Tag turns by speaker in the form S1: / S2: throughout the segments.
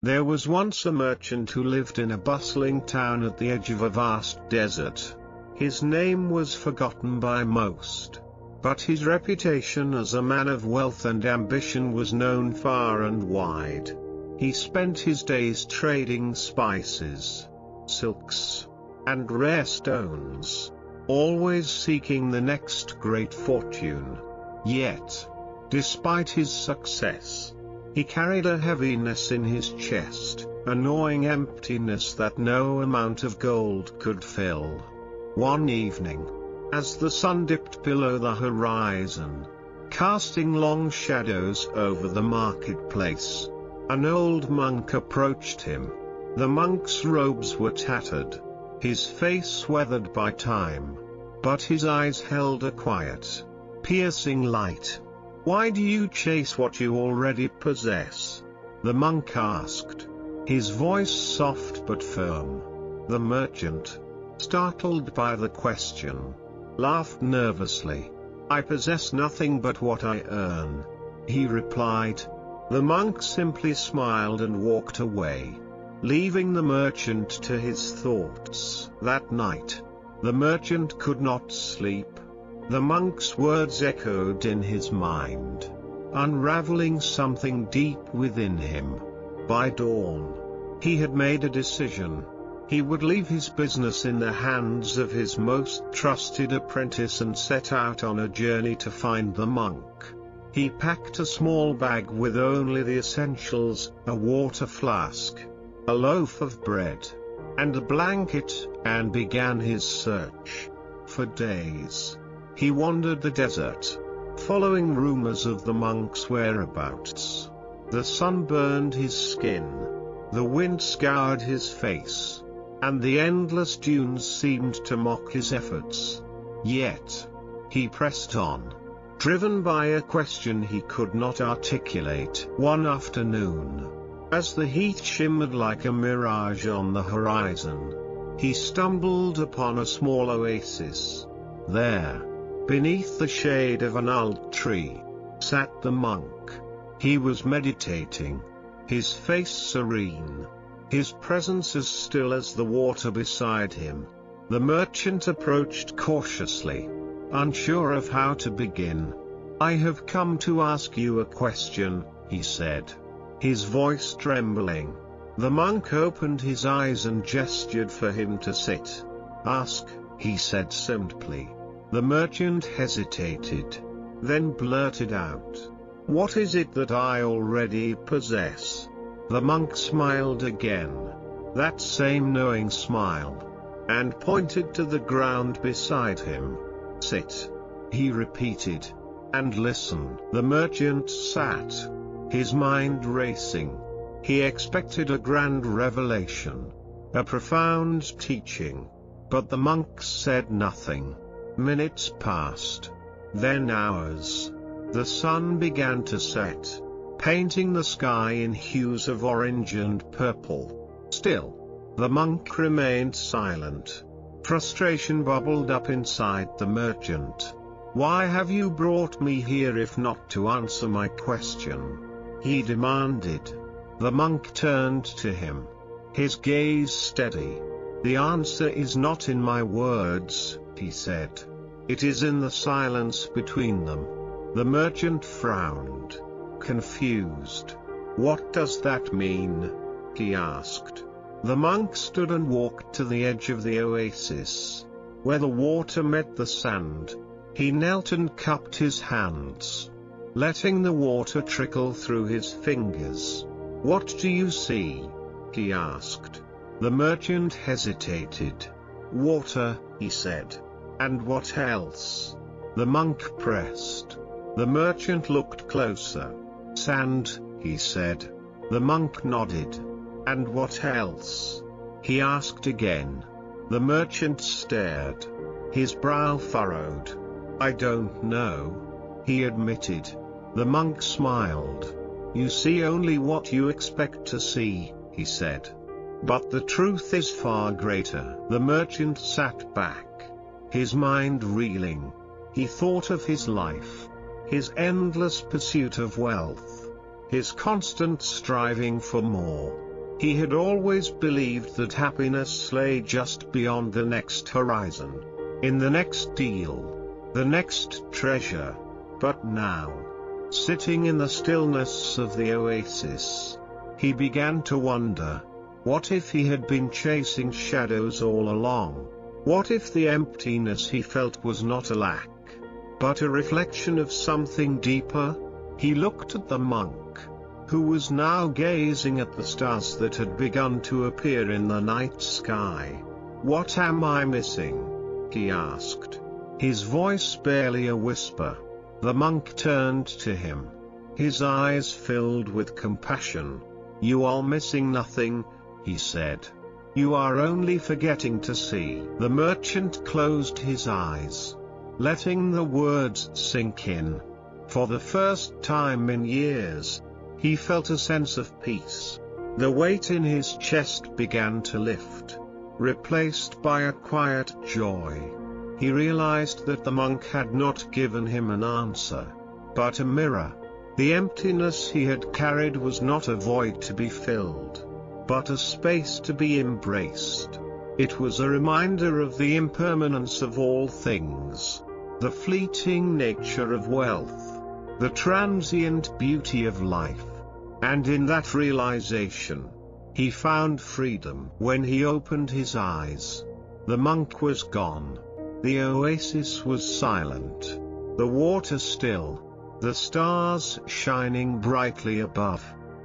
S1: There was once a merchant who lived in a bustling town at the edge of a vast desert. His name was forgotten by most, but his reputation as a man of wealth and ambition was known far and wide. He spent his days trading spices, silks, and rare stones, always seeking the next great fortune. Yet, despite his success, he carried a heaviness in his chest, a gnawing emptiness that no amount of gold could fill. One evening, as the sun dipped below the horizon, casting long shadows over the marketplace, an old monk approached him. The monk's robes were tattered, his face weathered by time, but his eyes held a quiet, piercing light. "Why do you chase what you already possess?" the monk asked, his voice soft but firm. The merchant, startled by the question, laughed nervously. "I possess nothing but what I earn," he replied. The monk simply smiled and walked away, leaving the merchant to his thoughts. That night, the merchant could not sleep. The monk's words echoed in his mind, unraveling something deep within him. By dawn, he had made a decision. He would leave his business in the hands of his most trusted apprentice and set out on a journey to find the monk. He packed a small bag with only the essentials, a water flask, a loaf of bread, and a blanket, and began his search. For days, he wandered the desert, following rumors of the monk's whereabouts. The sun burned his skin, the wind scoured his face, and the endless dunes seemed to mock his efforts. Yet, he pressed on, driven by a question he could not articulate. One afternoon, as the heat shimmered like a mirage on the horizon, he stumbled upon a small oasis. There, beneath the shade of an old tree, sat the monk. He was meditating, his face serene, his presence as still as the water beside him. The merchant approached cautiously, unsure of how to begin. "I have come to ask you a question," he said, his voice trembling. The monk opened his eyes and gestured for him to sit. "Ask," he said simply. The merchant hesitated, then blurted out, "What is it that I already possess?" The monk smiled again, that same knowing smile, and pointed to the ground beside him. "Sit," he repeated, "and listen." The merchant sat, his mind racing. He expected a grand revelation, a profound teaching, but the monk said nothing. Minutes passed, then hours. The sun began to set, painting the sky in hues of orange and purple. Still, the monk remained silent. Frustration bubbled up inside the merchant. "Why have you brought me here if not to answer my question?" he demanded. The monk turned to him, his gaze steady. "The answer is not in my words," he said. "It is in the silence between them." The merchant frowned, confused. "What does that mean?" he asked. The monk stood and walked to the edge of the oasis, where the water met the sand. He knelt and cupped his hands, letting the water trickle through his fingers. "What do you see?" he asked. The merchant hesitated. "Water," he said. "And what else?" The monk pressed. The merchant looked closer. "Sand," he said. The monk nodded. "And what else?" he asked again. The merchant stared, his brow furrowed. "I don't know," he admitted. The monk smiled. "You see only what you expect to see," he said. "But the truth is far greater." The merchant sat back, his mind reeling. He thought of his life, his endless pursuit of wealth, his constant striving for more. He had always believed that happiness lay just beyond the next horizon, in the next deal, the next treasure. But now, sitting in the stillness of the oasis, he began to wonder, what if he had been chasing shadows all along? What if the emptiness he felt was not a lack, but a reflection of something deeper? He looked at the monk, who was now gazing at the stars that had begun to appear in the night sky. "What am I missing?" he asked, his voice barely a whisper. The monk turned to him, his eyes filled with compassion. "You are missing nothing," he said. "You are only forgetting to see." The merchant closed his eyes, letting the words sink in. For the first time in years, he felt a sense of peace. The weight in his chest began to lift, replaced by a quiet joy. He realized that the monk had not given him an answer, but a mirror. The emptiness he had carried was not a void to be filled, but a space to be embraced. It was a reminder of the impermanence of all things, the fleeting nature of wealth, the transient beauty of life. And in that realization, he found freedom. When he opened his eyes, the monk was gone. The oasis was silent, the water still, the stars shining brightly above.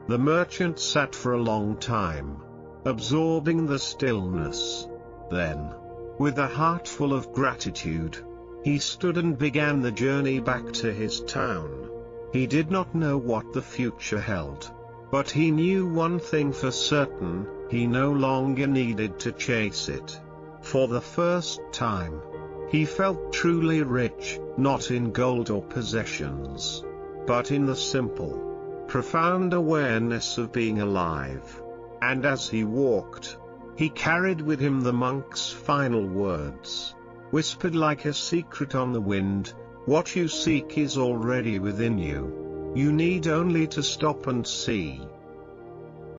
S1: The merchant sat for a long time, absorbing the stillness. Then, with a heart full of gratitude, he stood and began the journey back to his town. He did not know what the future held, but he knew one thing for certain: he no longer needed to chase it. For the first time, he felt truly rich, not in gold or possessions, but in the simple, profound awareness of being alive. And as he walked, he carried with him the monk's final words, whispered like a secret on the wind: "What you seek is already within you. You need only to stop and see."